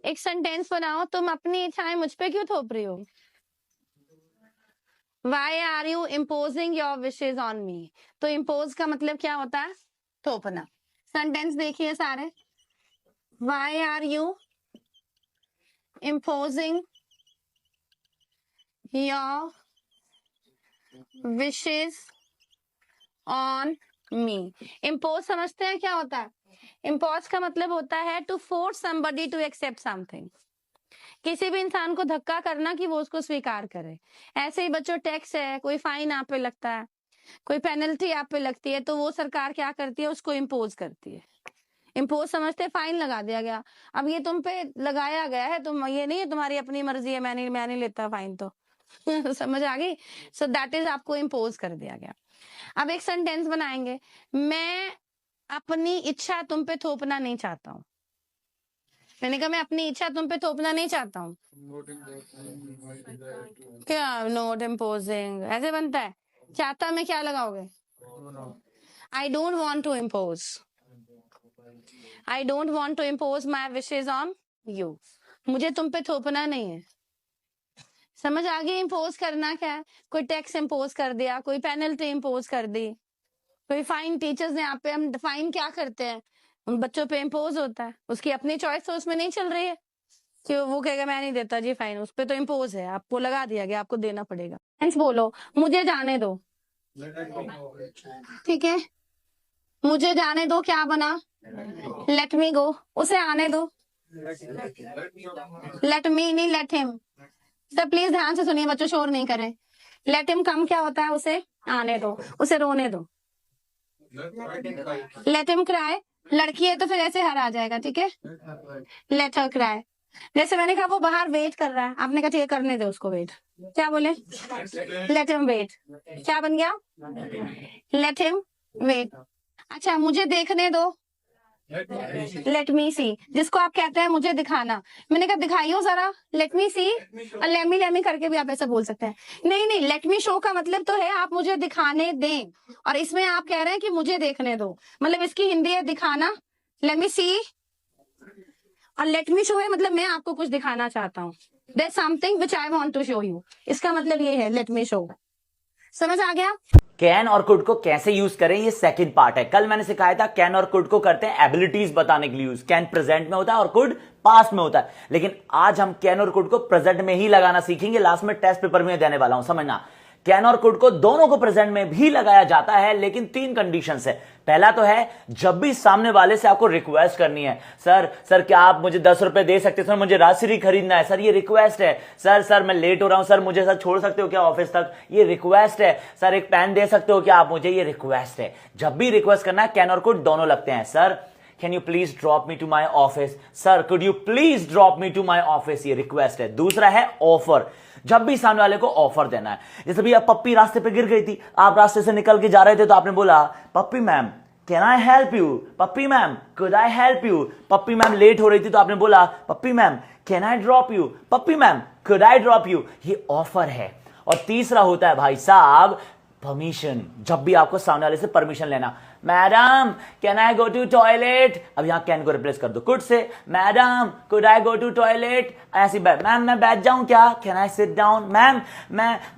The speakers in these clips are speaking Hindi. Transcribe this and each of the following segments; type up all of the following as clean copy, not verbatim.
एक सेंटेंस बनाओ, तुम अपनी इच्छाएं मुझ पे क्यों थोप रही हो? Why are you imposing your wishes on me? तो impose का मतलब क्या होता है? थोपना। सेंटेंस देखिए सारे। Why are you imposing your wishes on me? Impose समझते हैं क्या होता है? Impose का मतलब होता है to force somebody to accept something. किसी भी इंसान को धक्का करना कि वो उसको स्वीकार करे। ऐसे ही बच्चों, टैक्स है, कोई फाइन आप पे लगता है, कोई पेनल्टी आप पे लगती है, तो वो सरकार क्या करती है? उसको इम्पोज करती है। इम्पोज समझते हैं, फाइन लगा दिया गया। अब ये तुम पे लगाया गया है, तुम ये नहीं है तुम्हारी अपनी मर्जी है, मैं नहीं लेता फाइन तो समझ आ गई? सो दैट इज आपको इम्पोज कर दिया गया। अब एक सेंटेंस बनाएंगे, मैं अपनी इच्छा तुम पे थोपना नहीं चाहता हूँ। मैंने कहा मैं अपनी इच्छा तुम पे थोपना नहीं चाहता हूँ। क्या नोट इम्पोजिंग ऐसे बनता है? चाहता में क्या लगाओगे? I don't want to impose. I don't want to impose my wishes on you. मुझे तुम पे थोपना नहीं है। समझ आ गई? इम्पोज करना क्या है? कोई टैक्स इम्पोज कर दिया, कोई पेनल्टी इम्पोज कर दी, कोई फाइन। टीचर्स ने आप पे, हम फाइन क्या करते हैं? उन बच्चों पे इम्पोज होता है, उसकी अपनी चॉइस तो उसमें नहीं चल रही है कि वो कहेगा मैं नहीं देता जी फाइन, उस पे तो इम्पोज है, आपको लगा दिया गया, आपको देना पड़ेगा। बोलो, मुझे जाने दो। ठीक है, मुझे जाने दो क्या बना? लेट मी गो। उसे आने दो। लेट मी नहीं, लेट हिम। सब प्लीज ध्यान से सुनिए बच्चों, शोर नहीं करें। लेट हिम कम क्या होता है? उसे आने दो, उसे रोने दो। लेट हिम क्राई, लड़की है तो फिर ऐसे हर आ जाएगा, ठीक है? Let her cry. जैसे मैंने कहा वो बाहर वेट कर रहा है, आपने कहा ठीक है करने दो उसको वेट। क्या बोले? Let him wait. क्या बन गया? Let him wait. अच्छा, मुझे देखने दो। लेट मी सी, जिसको आप कहते हैं मुझे दिखाना। मैंने कहा दिखाइयो जरा, लेट मी सी। और लेमी करके भी आप ऐसा बोल सकते हैं। नहीं, लेट मी शो का मतलब तो है आप मुझे दिखाने दें, और इसमें आप कह रहे हैं कि मुझे देखने दो, मतलब इसकी हिंदी है दिखाना, लेट मी सी। और लेट मी शो है मतलब मैं आपको कुछ दिखाना चाहता हूँ। There something which I want to show you, इसका मतलब ये है लेट मी शो। समझ आ गया? कैन और कुड को कैसे यूज करें, ये सेकंड पार्ट है। कल मैंने सिखाया था कैन और कुड को करते हैं एबिलिटीज बताने के लिए यूज। कैन प्रेजेंट में होता है और कुड पास्ट में होता है, लेकिन आज हम कैन और कुड को प्रेजेंट में ही लगाना सीखेंगे। लास्ट में टेस्ट पेपर में देने वाला हूं, समझना। कैन और कुड को दोनों को प्रेजेंट में भी लगाया जाता है, लेकिन 3 कंडीशंस है। पहला तो है जब भी सामने वाले से आपको रिक्वेस्ट करनी है, सर क्या आप मुझे 10 रुपए दे सकते हैं, सर मुझे राशि खरीदना है, सर ये रिक्वेस्ट है। सर मैं लेट हो रहा हूं, सर मुझे सर छोड़ सकते हो क्या ऑफिस तक, ये रिक्वेस्ट है। सर एक पेन दे सकते हो क्या आप मुझे, ये रिक्वेस्ट है। जब भी रिक्वेस्ट करना है कैन और कुड दोनों लगते हैं। Sir can you please drop me to my office, sir could you please drop me to my office, ये रिक्वेस्ट है। दूसरा है ऑफर, जब भी सामने वाले को ऑफर देना है। जैसे भी अब पप्पी रास्ते पे गिर गई थी, आप रास्ते से निकल के जा रहे थे, तो आपने बोला पप्पी ma'am can I help you, पप्पी ma'am could I help you. पप्पी मैम लेट हो रही थी तो आपने बोला पप्पी ma'am can I drop you, पप्पी ma'am could I drop you, ये ऑफर है। और तीसरा होता है भाई साहब परमिशन, जब भी आपको सामने वाले से परमिशन लेना। Madam can I go to toilet, अब यहां कैन को रिप्लेस कर दो कुड से। Madam could I go to toilet, ऐसी मैम मैं बैठ जाऊं क्या, can I sit down, ma'am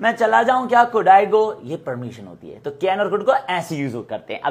मैं चला जाऊं क्या, कुड आई गो, ये परमिशन होती है। तो कैन और कुड को ऐसे यूज करते हैं। अब